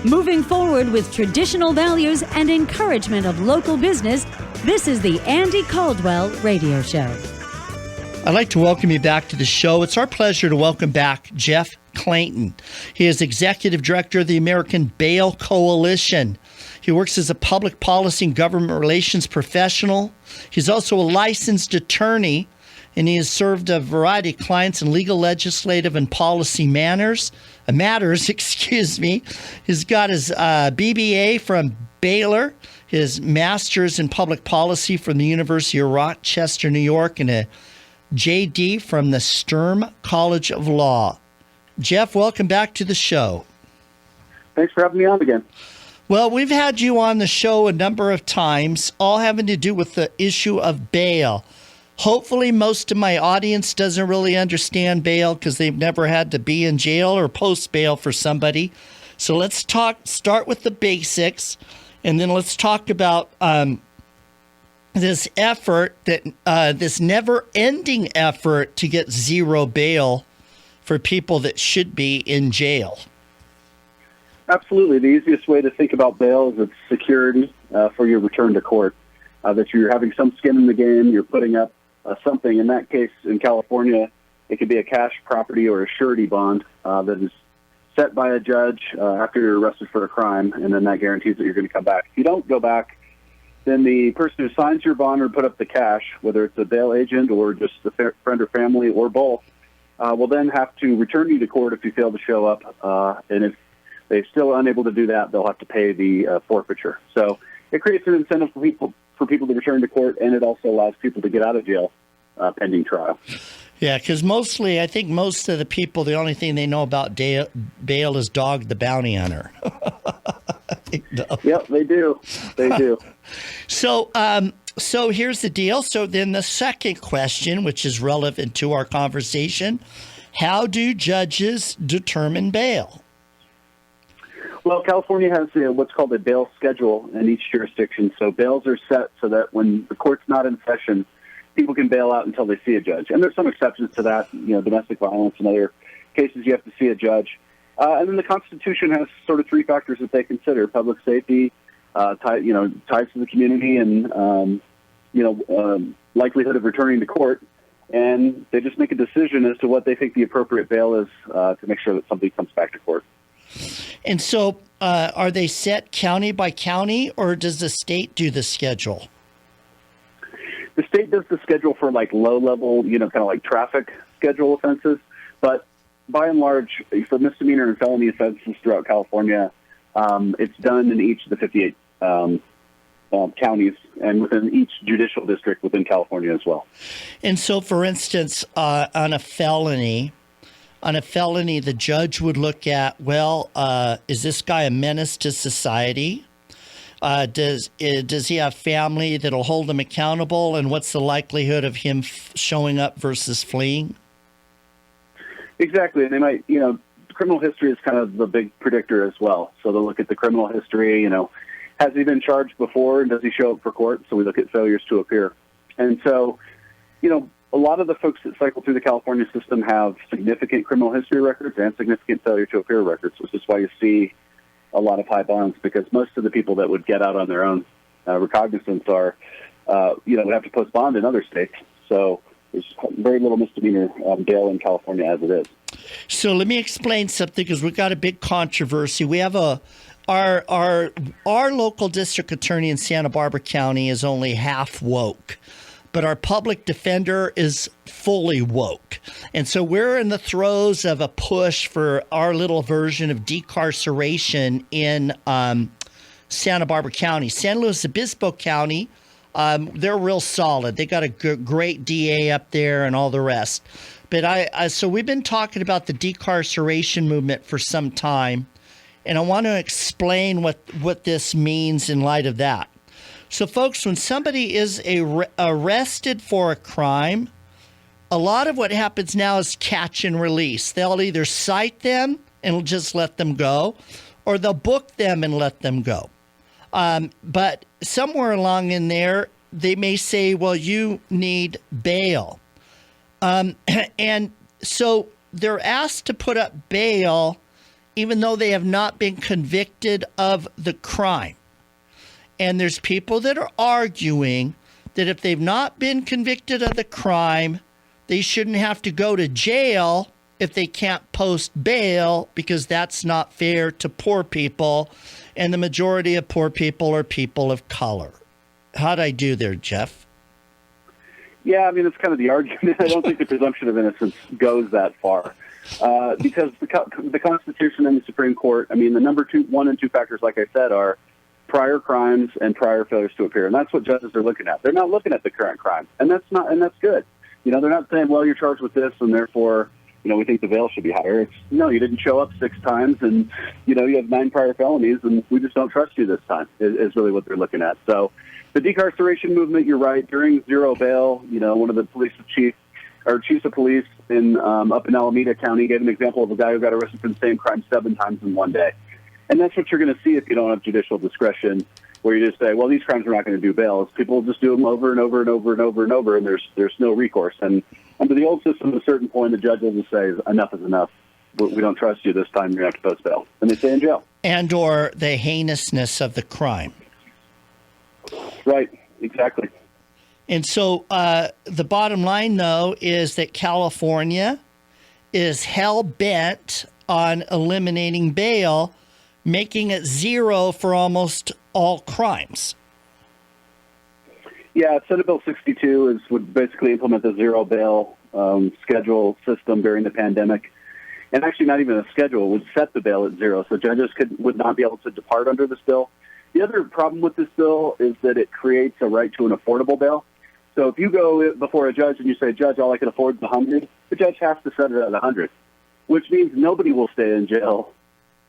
Moving forward with traditional values and encouragement of local business, this is the Andy Caldwell Radio Show. I'd like to welcome you back to the show. It's our pleasure to welcome back Jeff Clayton. He is Executive Director of the American Bail Coalition. He works as a public policy and government relations professional. He's also a licensed attorney, and he has served a variety of clients in legal, legislative, and policy matters. He's got his BBA from Baylor, his master's in public policy from the University of Rochester, New York, and a JD from the Sturm College of Law. Jeff, welcome back to the show. Thanks for having me on again. Well, we've had you on the show a number of times, all having to do with the issue of bail. Hopefully, most of my audience doesn't really understand bail because they've never had to be in jail or post bail for somebody. So let's start with the basics, and then let's talk about this effort, this never-ending effort to get zero bail for people that should be in jail. Absolutely. The easiest way to think about bail is it's security for your return to court, that you're having some skin in the game, you're putting up something. In that case, in California, it could be a cash property or a surety bond that is set by a judge after you're arrested for a crime, and then that guarantees that you're going to come back. If you don't go back, then the person who signs your bond or put up the cash, whether it's a bail agent or just a friend or family or both, will then have to return you to court if you fail to show up. And if they're still unable to do that, they'll have to pay the forfeiture. So it creates an incentive for people to return to court, and it also allows people to get out of jail pending trial. Yeah, because I think most of the people, the only thing they know about bail is Dog the Bounty Hunter. Yep, they do. They do. So here's the deal. So then the second question, which is relevant to our conversation, how do judges determine bail? Well, California has what's called a bail schedule in each jurisdiction. So bails are set so that when the court's not in session, people can bail out until they see a judge. And there's some exceptions to that, domestic violence and other cases you have to see a judge. And then the Constitution has sort of three factors that they consider: public safety, ties to the community, and likelihood of returning to court. And they just make a decision as to what they think the appropriate bail is to make sure that somebody comes back to court. And so are they set county by county, or does the state do the schedule? The state does the schedule for low-level, kind of like traffic schedule offenses. But by and large, for misdemeanor and felony offenses throughout California, it's done in each of the 58 counties and within each judicial district within California as well. And so, for instance, on a felony, the judge would look at, is this guy a menace to society? Does he have family that'll hold him accountable? And what's the likelihood of him showing up versus fleeing? Exactly. And they might, criminal history is kind of the big predictor as well. So they'll look at the criminal history, has he been charged before, and does he show up for court? So we look at failures to appear. And so, a lot of the folks that cycle through the California system have significant criminal history records and significant failure to appear records, which is why you see a lot of high bonds, because most of the people that would get out on their own recognizance would have to post bond in other states. So there's very little misdemeanor bail in California as it is. So let me explain something, because we've got a big controversy. We have our local district attorney in Santa Barbara County is only half woke, but our public defender is fully woke. And so we're in the throes of a push for our little version of decarceration in Santa Barbara County. San Luis Obispo County, they're real solid. They got a great DA up there and all the rest. But so we've been talking about the decarceration movement for some time, and I want to explain what this means in light of that. So, folks, when somebody is arrested for a crime, a lot of what happens now is catch and release. They'll either cite them and just let them go, or they'll book them and let them go. But somewhere along in there, they may say, well, you need bail. And so they're asked to put up bail even though they have not been convicted of the crime. And there's people that are arguing that if they've not been convicted of the crime, they shouldn't have to go to jail if they can't post bail, because that's not fair to poor people. And the majority of poor people are people of color. How'd I do there, Jeff? Yeah, I mean, it's kind of the argument. I don't think the presumption of innocence goes that far. Because the Constitution and the Supreme Court, I mean, the number 1 and 2 factors, like I said, are prior crimes and prior failures to appear. And that's what judges are looking at. They're not looking at the current crime. And that's good. You know, they're not saying, well, you're charged with this and therefore, you know, we think the bail should be higher. It's, no, you didn't show up 6 times and, you know, you have 9 prior felonies and we just don't trust you this time is really what they're looking at. So the decarceration movement, you're right, during zero bail, you know, one of the chiefs of police in up in Alameda County gave an example of a guy who got arrested for the same crime 7 times in one day. And that's what you're going to see if you don't have judicial discretion, where you just say, well, these crimes are not going to do bail. People just do them over and over and over and over and over, and there's no recourse. And under the old system, at a certain point, the judge will just say, enough is enough. We don't trust you this time. You're going to have to post bail. And they stay in jail. And or the heinousness of the crime. Right, exactly. And so the bottom line, though, is that California is hell-bent on eliminating bail, making it 0 for almost all crimes. Yeah, Senate Bill 62 would basically implement the zero bail schedule system during the pandemic. And actually not even a schedule, would set the bail at 0, so judges would not be able to depart under this bill. The other problem with this bill is that it creates a right to an affordable bail. So if you go before a judge and you say, Judge, all I can afford is 100, the judge has to set it at 100, which means nobody will stay in jail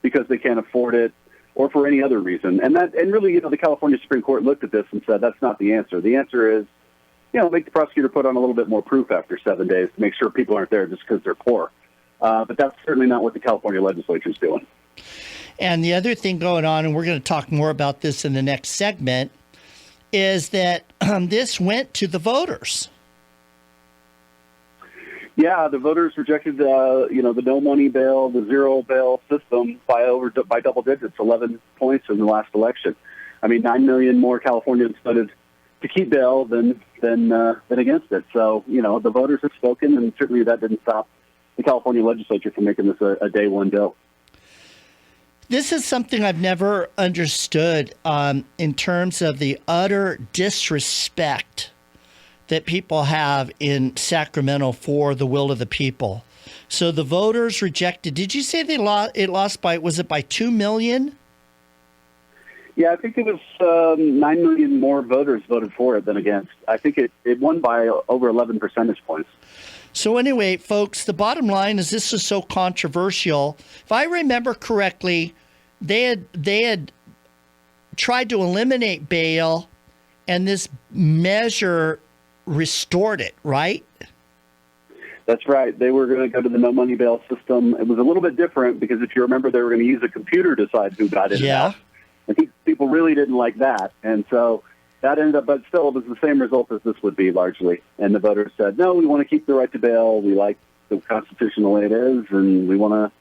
because they can't afford it or for any other reason. And really, you know, the California Supreme Court looked at this and said, that's not the answer. The answer is, you know, make the prosecutor put on a little bit more proof after 7 days to make sure people aren't there just because they're poor. But that's certainly not what the California legislature is doing. And the other thing going on, and we're going to talk more about this in the next segment, is that this went to the voters. Yeah, the voters rejected, the no money bail, the zero bail system by double digits, 11 points in the last election. I mean, 9 million more Californians voted to keep bail than against it. So, you know, the voters have spoken, and certainly that didn't stop the California legislature from making this a day one bill. This is something I've never understood in terms of the utter disrespect that people have in Sacramento for the will of the people. So the voters rejected. Did you say it lost by, was it by 2 million? Yeah, I think it was 9 million more voters voted for it than against. I think it won by over 11 percentage points. So anyway, folks, the bottom line is this is so controversial. If I remember correctly, they had tried to eliminate bail, and this measure restored it, right? That's right. They were going to go to the no money bail system. It was a little bit different because if you remember, they were going to use a computer to decide who got in and out. I think people really didn't like that. And so that ended up, but still, it was the same result as this would be largely. And the voters said, no, we want to keep the right to bail. We like the Constitution the way it is, and we want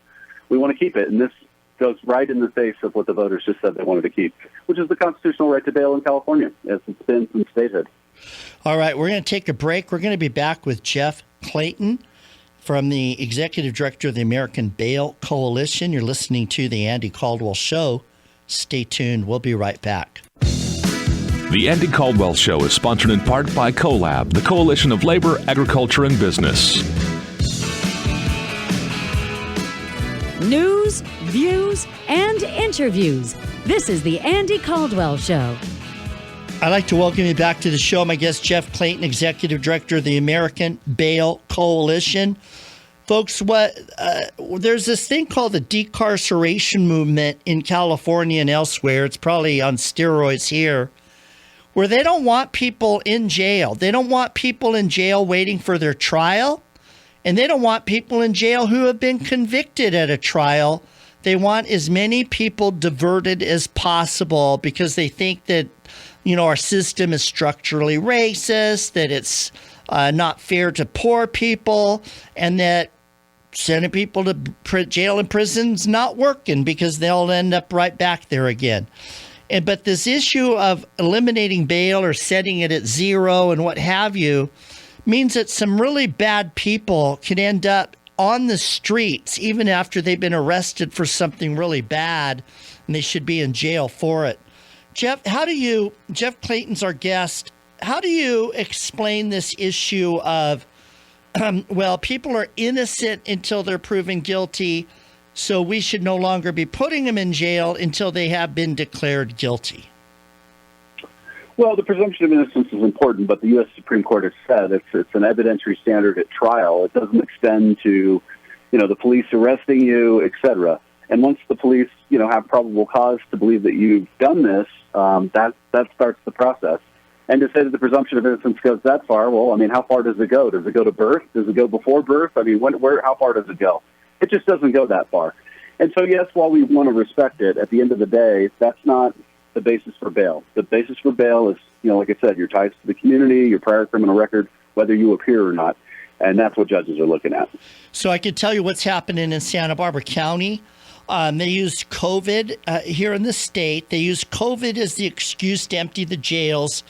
to keep it. And this goes right in the face of what the voters just said they wanted to keep, which is the constitutional right to bail in California, as it's been since statehood. All right, we're going to take a break. We're going to be back with Jeff Clayton from the Executive Director of the American Bail Coalition. You're listening to the Andy Caldwell Show. Stay tuned. We'll be right back. The Andy Caldwell Show is sponsored in part by CoLab, the Coalition of Labor, Agriculture, and Business. News, views, and interviews. This is the Andy Caldwell Show. I'd like to welcome you back to the show. My guest, Jeff Clayton, Executive Director of the American Bail Coalition. Folks, there's this thing called the decarceration movement in California and elsewhere. It's probably on steroids here, where they don't want people in jail. They don't want people in jail waiting for their trial, and they don't want people in jail who have been convicted at a trial. They want as many people diverted as possible because they think that, you know, our system is structurally racist, that it's not fair to poor people, and that sending people to jail and prison's not working because they'll end up right back there again. But this issue of eliminating bail or setting it at zero and what have you means that some really bad people can end up on the streets even after they've been arrested for something really bad, and they should be in jail for it. Jeff Clayton's our guest. How do you explain this issue of, people are innocent until they're proven guilty, so we should no longer be putting them in jail until they have been declared guilty? Well, the presumption of innocence is important, but the U.S. Supreme Court has said it's an evidentiary standard at trial. It doesn't extend to, the police arresting you, et cetera. And once the police, have probable cause to believe that you've done this, that starts the process. And to say that the presumption of innocence goes that far, how far does it go? Does it go to birth? Does it go before birth? How far does it go? It just doesn't go that far. And so, yes, while we want to respect it, at the end of the day, that's not the basis for bail. The basis for bail is, like I said, your ties to the community, your prior criminal record, whether you appear or not. And that's what judges are looking at. So I can tell you what's happening in Santa Barbara County. They used COVID here in the state. They used COVID as the excuse to empty the jails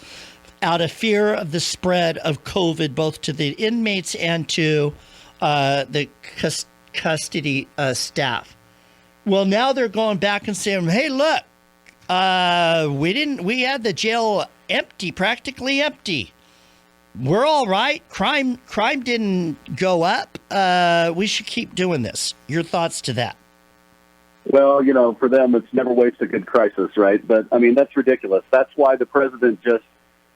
out of fear of the spread of COVID, both to the inmates and to the custody staff. Well, now they're going back and saying, hey, look, we had the jail empty, practically empty. We're all right. Crime didn't go up. We should keep doing this. Your thoughts to that? Well, for them, it's never waste a good crisis, right? But, that's ridiculous. That's why the president just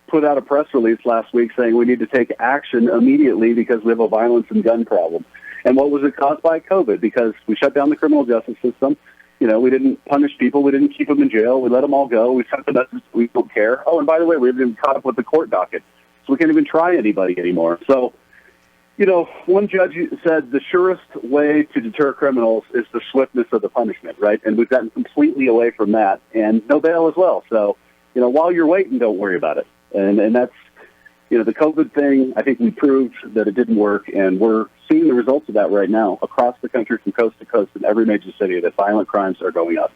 put out a press release last week saying we need to take action immediately because we have a violence and gun problem. And what was it caused by? COVID, because we shut down the criminal justice system. We didn't punish people. We didn't keep them in jail. We let them all go. We sent the message we don't care. Oh, and by the way, we haven't even caught up with the court docket. So we can't even try anybody anymore. So, one judge said the surest way to deter criminals is the swiftness of the punishment, right? And we've gotten completely away from that, and no bail as well. So, while you're waiting, don't worry about it. And that's, the COVID thing, I think we proved that it didn't work, and we're seeing the results of that right now across the country from coast to coast in every major city that violent crimes are going up.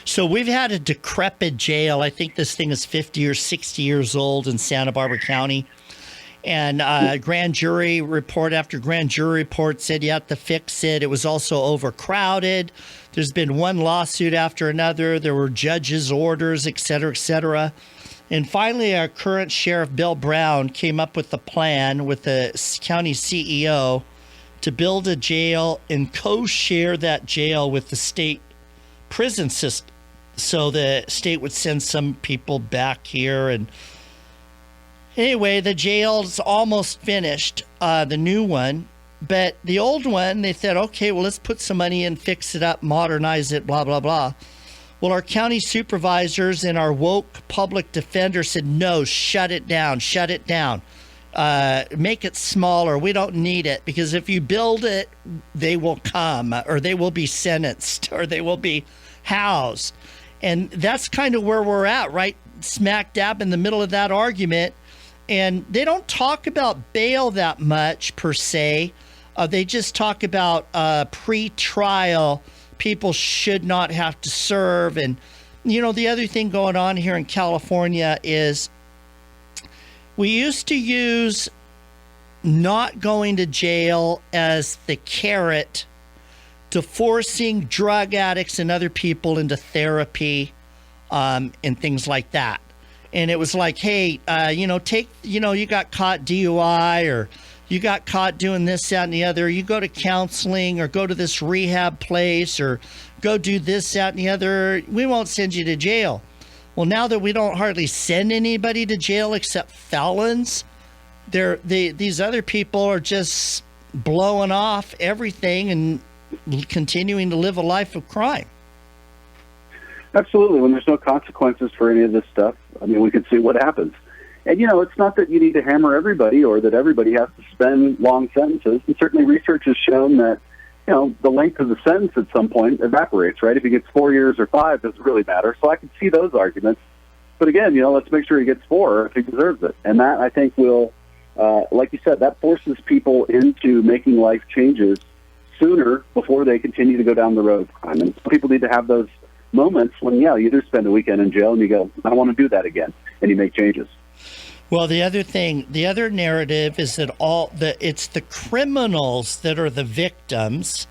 So we've had a decrepit jail. I think this thing is 50 or 60 years old in Santa Barbara County. And grand jury report after grand jury report said you have to fix it. It was also overcrowded. There's been one lawsuit after another. There were judges' orders, et cetera, et cetera. And finally, our current sheriff, Bill Brown, came up with a plan with the county CEO to build a jail and co-share that jail with the state prison system. So the state would send some people back here. And anyway, the jail's almost finished, the new one. But the old one, they said, okay, well, let's put some money in, fix it up, modernize it, blah, blah, blah. Well, our county supervisors and our woke public defender said, no, shut it down, make it smaller. We don't need it, because if you build it, they will come, or they will be sentenced, or they will be housed. And that's kind of where we're at, right smack dab in the middle of that argument. And they don't talk about bail that much, per se. They just talk about pre-trial. People should not have to serve. And, the other thing going on here in California is we used to use not going to jail as the carrot to forcing drug addicts and other people into therapy and things like that. And it was like, hey, you got caught DUI, or you got caught doing this, that, and the other. You go to counseling or go to this rehab place or go do this, that, and the other. We won't send you to jail. Well, now that we don't hardly send anybody to jail except felons, these other people are just blowing off everything and continuing to live a life of crime. Absolutely. When there's no consequences for any of this stuff, we can see what happens. And, it's not that you need to hammer everybody or that everybody has to spend long sentences. And certainly research has shown that, the length of the sentence at some point evaporates, right? If he gets 4 years or 5, it doesn't really matter. So I can see those arguments. But again, let's make sure he gets 4 if he deserves it. And that, I think, will, like you said, that forces people into making life changes sooner before they continue to go down the road of crime. And some people need to have those moments when, you do spend a weekend in jail and you go, I don't want to do that again, and you make changes. Well, the other narrative is that it's the criminals that are the victims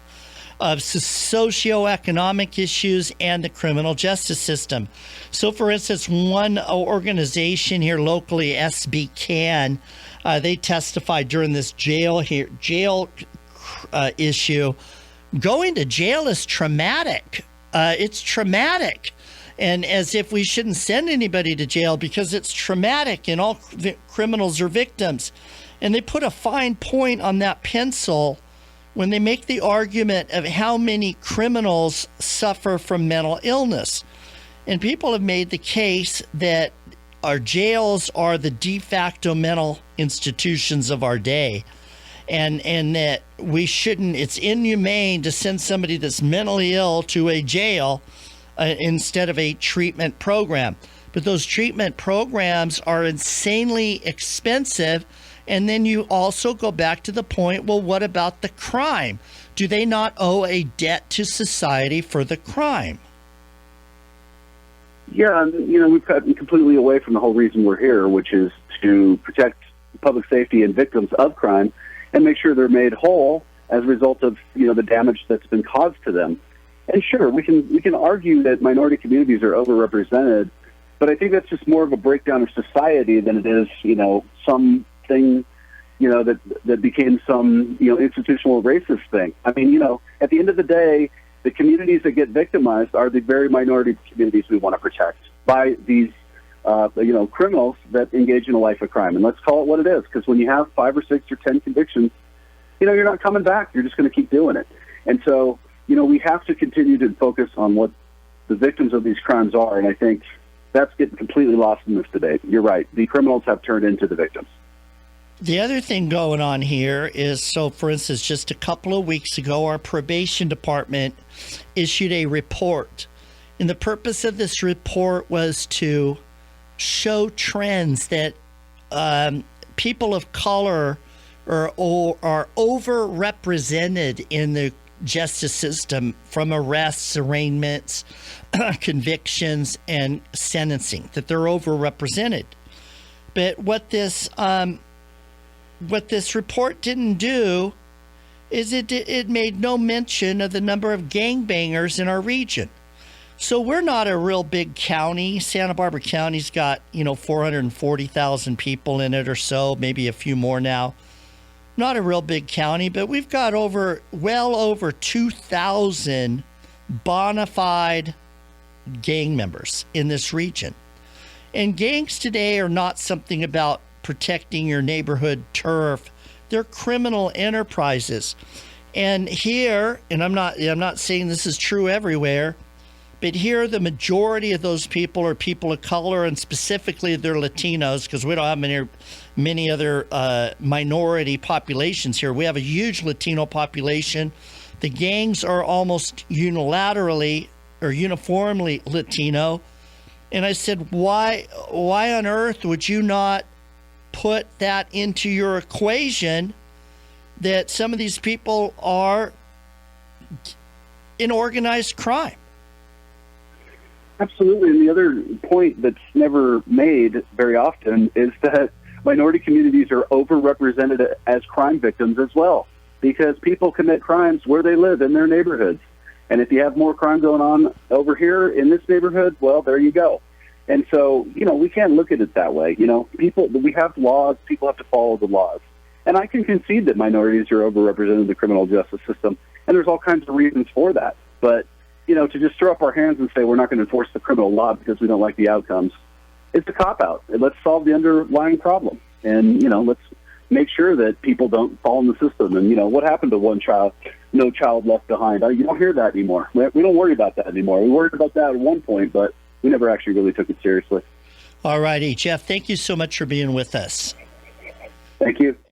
of socioeconomic issues and the criminal justice system. So, for instance, one organization here locally, SB Can, they testified during this jail issue. Going to jail is traumatic. It's traumatic. And as if we shouldn't send anybody to jail because it's traumatic and all criminals are victims. And they put a fine point on that pencil when they make the argument of how many criminals suffer from mental illness. And people have made the case that our jails are the de facto mental institutions of our day. And that we shouldn't, it's inhumane to send somebody that's mentally ill to a jail instead of a treatment program. But those treatment programs are insanely expensive. And then you also go back to the point, well, what about the crime? Do they not owe a debt to society for the crime? Yeah, we've gotten completely away from the whole reason we're here, which is to protect public safety and victims of crime and make sure they're made whole as a result of, the damage that's been caused to them. And sure, we can argue that minority communities are overrepresented, but I think that's just more of a breakdown of society than it is, something, that became some, institutional racist thing. I mean, at the end of the day, the communities that get victimized are the very minority communities we want to protect by these, criminals that engage in a life of crime. And let's call it what it is, because when you have 5 or 6 or 10 convictions, you're not coming back. You're just going to keep doing it. And so, we have to continue to focus on what the victims of these crimes are, and I think that's getting completely lost in this debate. You're right. The criminals have turned into the victims. The other thing going on here is, so for instance, just a couple of weeks ago, our probation department issued a report. And the purpose of this report was to show trends that people of color are overrepresented in the justice system, from arrests, arraignments, convictions, and sentencing, that they're overrepresented. But what this report didn't do is it made no mention of the number of gangbangers in our region. So we're not a real big county. Santa Barbara County's got, 440,000 people in it or so, maybe a few more now. Not a real big county, but we've got well over 2,000 bona fide gang members in this region. And gangs today are not something about protecting your neighborhood turf. They're criminal enterprises. And here, and I'm not saying this is true everywhere, but here the majority of those people are people of color, and specifically they're Latinos, because we don't have many other minority populations here. We have a huge Latino population. The gangs are almost unilaterally or uniformly Latino. And I said, why on earth would you not put that into your equation, that some of these people are in organized crime? Absolutely. And the other point that's never made very often is that minority communities are overrepresented as crime victims as well, because people commit crimes where they live in their neighborhoods. And if you have more crime going on over here in this neighborhood, well, there you go. And so, we can't look at it that way. We have laws, people have to follow the laws. And I can concede that minorities are overrepresented in the criminal justice system, and there's all kinds of reasons for that. But, to just throw up our hands and say we're not going to enforce the criminal law because we don't like the outcomes, it's a cop-out. Let's solve the underlying problem. And, let's make sure that people don't fall in the system. And, what happened to one child, no child left behind? You don't hear that anymore. We don't worry about that anymore. We worried about that at one point, but we never actually really took it seriously. All righty, Jeff, thank you so much for being with us. Thank you.